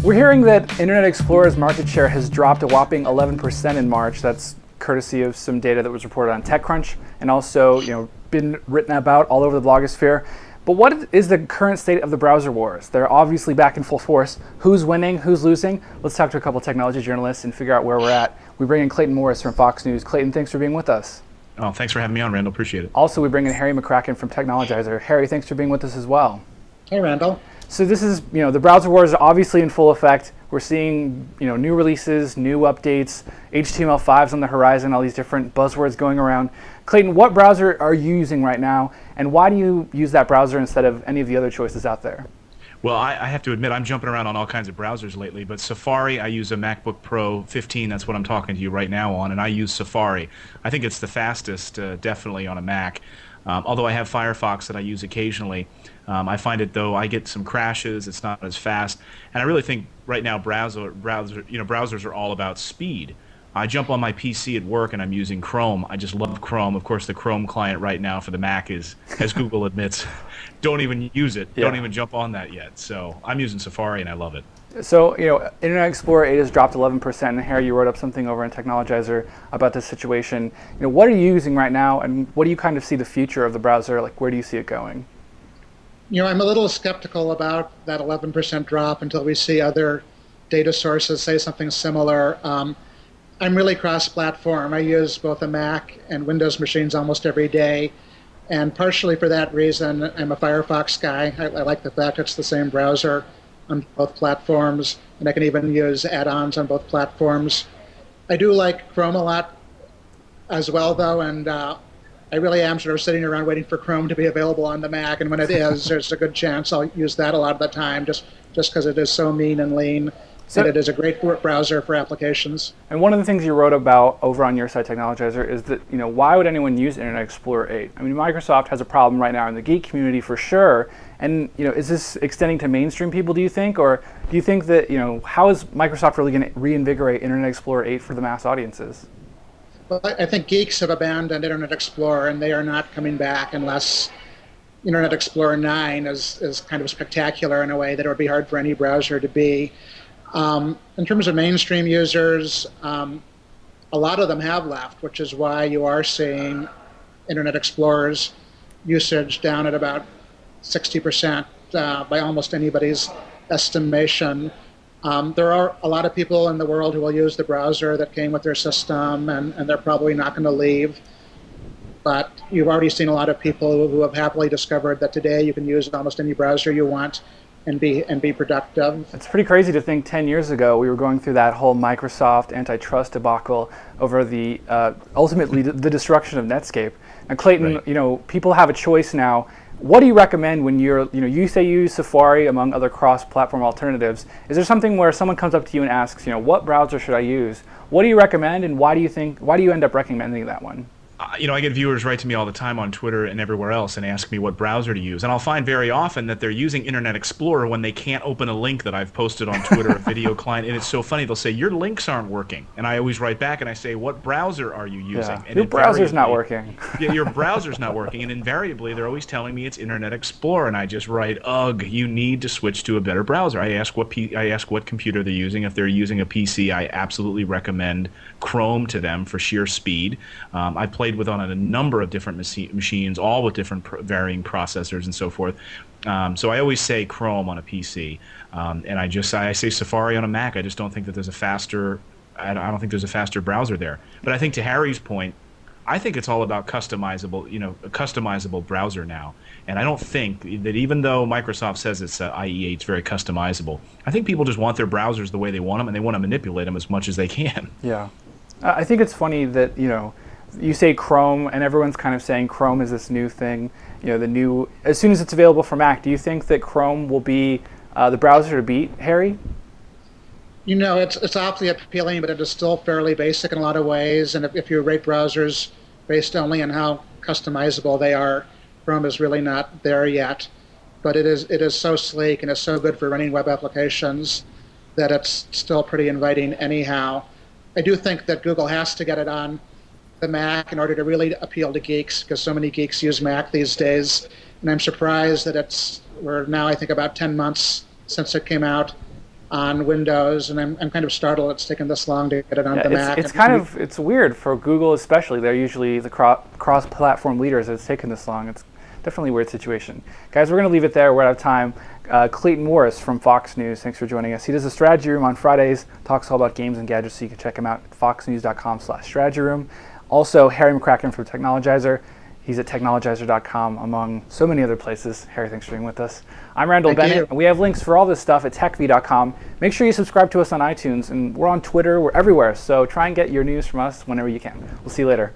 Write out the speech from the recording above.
We're hearing that Internet Explorer's market share has dropped a whopping 11% in March. That's courtesy of some data that was reported on TechCrunch and also, been written about all over the blogosphere. But what is the current state of the browser wars? They're obviously back in full force. Who's winning? Who's losing? Let's talk to a couple technology journalists and figure out where we're at. We bring in Clayton Morris from Fox News. Clayton, thanks for being with us. Oh, thanks for having me on, Randall. Appreciate it. Also, we bring in HarryMcCracken from Technologizer. Harry, thanks for being with us as well. Hey, Randall. So this is, the browser wars are obviously in full effect. We're seeing, new releases, new updates, HTML5's on the horizon, all these different buzzwords going around. Clayton, what browser are you using right now, and why do you use that browser instead of any of the other choices out there? Well, I have to admit, I'm jumping around on all kinds of browsers lately, but Safari, I use a MacBook Pro 15, that's what I'm talking to you right now on, and I use Safari. I think it's the fastest, definitely on a Mac. Although I have Firefox that I use occasionally. I find it, though, I get some crashes, it's not as fast, and I really think right now browsers are all about speed. I jump on my PC at work and I'm using Chrome. I just love Chrome. Of course, the Chrome client right now for the Mac is, as Google admits, don't even use it. Yeah. Don't even jump on that yet. So I'm using Safari and I love it. So, Internet Explorer 8 has dropped 11%, and Harry, you wrote up something over in Technologizer about this situation. What are you using right now, and what do you kind of see the future of the browser? Like, where do you see it going? I'm a little skeptical about that 11% drop until we see other data sources say something similar. I'm really cross-platform. I use both a Mac and Windows machines almost every day, and partially for that reason, I'm a Firefox guy. I like the fact it's the same browser on both platforms, and I can even use add-ons on both platforms. I do like Chrome a lot as well, though, and I really am sort of sitting around waiting for Chrome to be available on the Mac, and when it is, there's a good chance I'll use that a lot of the time, just because it is so mean and lean. And it is a great browser for applications. And one of the things you wrote about over on your site, Technologizer, is that, why would anyone use Internet Explorer 8? I mean, Microsoft has a problem right now in the geek community for sure. And, is this extending to mainstream people, do you think? Or do you think that, how is Microsoft really going to reinvigorate Internet Explorer 8 for the mass audiences? Well, I think geeks have abandoned Internet Explorer, and they are not coming back unless Internet Explorer 9 is kind of spectacular in a way that it would be hard for any browser to be. In terms of mainstream users, a lot of them have left, which is why you are seeing Internet Explorer's usage down at about 60% by almost anybody's estimation. There are a lot of people in the world who will use the browser that came with their system, and they're probably not going to leave. But you've already seen a lot of people who have happily discovered that today you can use almost any browser you want and be productive. It's pretty crazy to think 10 years ago we were going through that whole Microsoft antitrust debacle over the ultimately the destruction of Netscape. And Clayton, right. People have a choice now. What do you recommend when you say you use Safari among other cross-platform alternatives? Is there something where someone comes up to you and asks, what browser should I use? What do you recommend, and why do you end up recommending that one? I get viewers write to me all the time on Twitter and everywhere else and ask me what browser to use. And I'll find very often that they're using Internet Explorer when they can't open a link that I've posted on Twitter, a video client. And it's so funny. They'll say, your links aren't working. And I always write back and I say, what browser are you using? Yeah. And your browser's not working. Yeah, your browser's not working. And invariably, they're always telling me it's Internet Explorer. And I just write, ugh, you need to switch to a better browser. I ask what computer they're using. If they're using a PC, I absolutely recommend Chrome to them for sheer speed. I played with on a number of different machines, all with different varying processors and so forth. So I always say Chrome on a PC, and I say Safari on a Mac. I just don't think that there's a faster. I don't think there's a faster browser there. But I think to Harry's point, I think it's all about customizable, a customizable browser now. And I don't think that even though Microsoft says it's IE8, it's very customizable. I think people just want their browsers the way they want them, and they want to manipulate them as much as they can. Yeah, I think it's funny that you say Chrome, and everyone's kind of saying Chrome is this new thing, as soon as it's available for Mac. Do you think that Chrome will be the browser to beat, Harry? It's awfully appealing, but it is still fairly basic in a lot of ways. And if you rate browsers based only on how customizable they are, Chrome is really not there yet. But it is so sleek and it's so good for running web applications that it's still pretty inviting anyhow. I do think that Google has to get it on the Mac in order to really appeal to geeks, because so many geeks use Mac these days. And I'm surprised that we're now, I think, about 10 months since it came out, on Windows, and I'm kind of startled it's taken this long to get it on the Mac. It's weird for Google especially. They're usually the cross-platform leaders. It's taken this long. It's definitely a weird situation. Guys, we're going to leave it there. We're out of time. Clayton Morris from Fox News, thanks for joining us. He does a strategy room on Fridays, talks all about games and gadgets, so you can check him out at foxnews.com/strategy room. Also, Harry McCracken from Technologizer. He's at technologizer.com, among so many other places. Harry, thanks for being with us. I'm Randall Bennett, and we have links for all this stuff at techv.com. Make sure you subscribe to us on iTunes, and we're on Twitter. We're everywhere, so try and get your news from us whenever you can. We'll see you later.